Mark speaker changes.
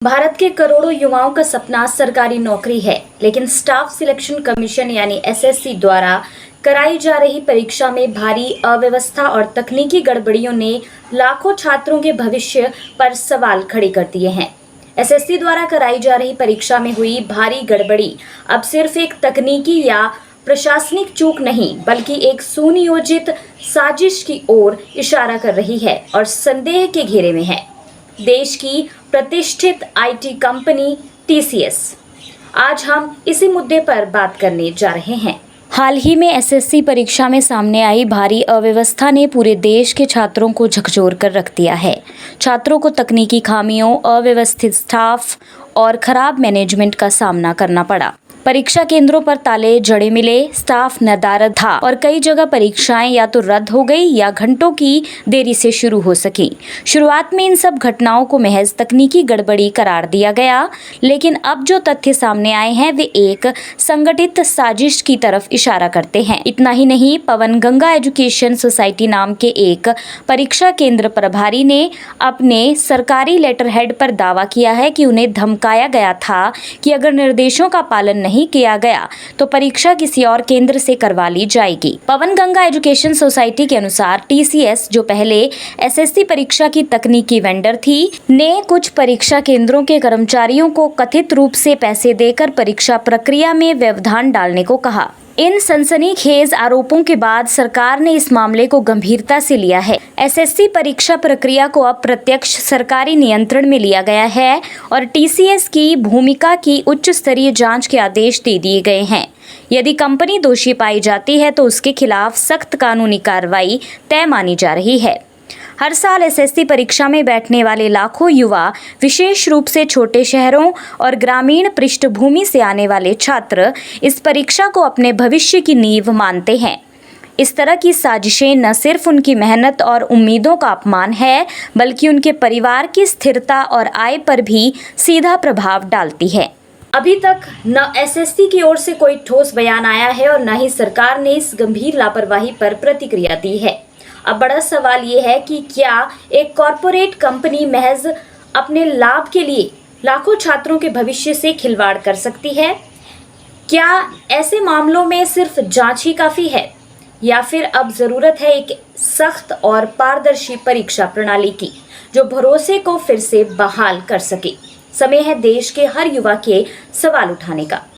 Speaker 1: भारत के करोड़ों युवाओं का सपना सरकारी नौकरी है, लेकिन स्टाफ सिलेक्शन कमीशन यानी एसएससी द्वारा कराई जा रही परीक्षा में भारी अव्यवस्था और तकनीकी गड़बड़ियों ने लाखों छात्रों के भविष्य पर सवाल खड़े कर दिए हैं। एसएससी द्वारा कराई जा रही परीक्षा में हुई भारी गड़बड़ी अब सिर्फ एक तकनीकी या प्रशासनिक चूक नहीं, बल्कि एक सुनियोजित साजिश की ओर इशारा कर रही है और संदेह के घेरे में है। देश की प्रतिष्ठित आईटी कंपनी टीसीएस। आज हम इसी मुद्दे पर बात करने जा रहे हैं। हाल ही में एसएससी परीक्षा में सामने आई भारी अव्यवस्था ने पूरे देश के छात्रों को झकझोर कर रख दिया है। छात्रों को तकनीकी खामियों, अव्यवस्थित स्टाफ और खराब मैनेजमेंट का सामना करना पड़ा। परीक्षा केंद्रों पर ताले जड़े मिले, स्टाफ नदारद था और कई जगह परीक्षाएं या तो रद्द हो गई या घंटों की देरी से शुरू हो सकी। शुरुआत में इन सब घटनाओं को महज तकनीकी गड़बड़ी करार दिया गया, लेकिन अब जो तथ्य सामने आए हैं वे एक संगठित साजिश की तरफ इशारा करते हैं। इतना ही नहीं, पवन गंगा एजुकेशन सोसाइटी नाम के एक परीक्षा केंद्र प्रभारी ने अपने सरकारी लेटर हेड पर दावा किया है कि उन्हें धमकाया गया था कि अगर निर्देशों का पालन नहीं किया गया तो परीक्षा किसी और केंद्र से करवा ली जाएगी। पवन गंगा एजुकेशन सोसाइटी के अनुसार टीसीएस, जो पहले एसएससी परीक्षा की तकनीकी वेंडर थी, ने कुछ परीक्षा केंद्रों के कर्मचारियों को कथित रूप से पैसे देकर परीक्षा प्रक्रिया में व्यवधान डालने को कहा। इन सनसनीखेज आरोपों के बाद सरकार ने इस मामले को गंभीरता से लिया है। एसएससी परीक्षा प्रक्रिया को अब प्रत्यक्ष सरकारी नियंत्रण में लिया गया है और टीसीएस की भूमिका की उच्च स्तरीय जांच के आदेश दे दिए गए हैं। यदि कंपनी दोषी पाई जाती है तो उसके खिलाफ सख्त कानूनी कार्रवाई तय मानी जा रही है। हर साल एसएससी परीक्षा में बैठने वाले लाखों युवा, विशेष रूप से छोटे शहरों और ग्रामीण पृष्ठभूमि से आने वाले छात्र, इस परीक्षा को अपने भविष्य की नींव मानते हैं। इस तरह की साजिशें न सिर्फ उनकी मेहनत और उम्मीदों का अपमान है, बल्कि उनके परिवार की स्थिरता और आय पर भी सीधा प्रभाव डालती है। अभी तक न एसएससी की ओर से कोई ठोस बयान आया है और न ही सरकार ने इस गंभीर लापरवाही पर प्रतिक्रिया दी है। अब बड़ा सवाल ये है कि क्या एक कॉरपोरेट कंपनी महज अपने लाभ के लिए लाखों छात्रों के भविष्य से खिलवाड़ कर सकती है? क्या ऐसे मामलों में सिर्फ जांच ही काफ़ी है, या फिर अब ज़रूरत है एक सख्त और पारदर्शी परीक्षा प्रणाली की, जो भरोसे को फिर से बहाल कर सके? समय है देश के हर युवा के सवाल उठाने का।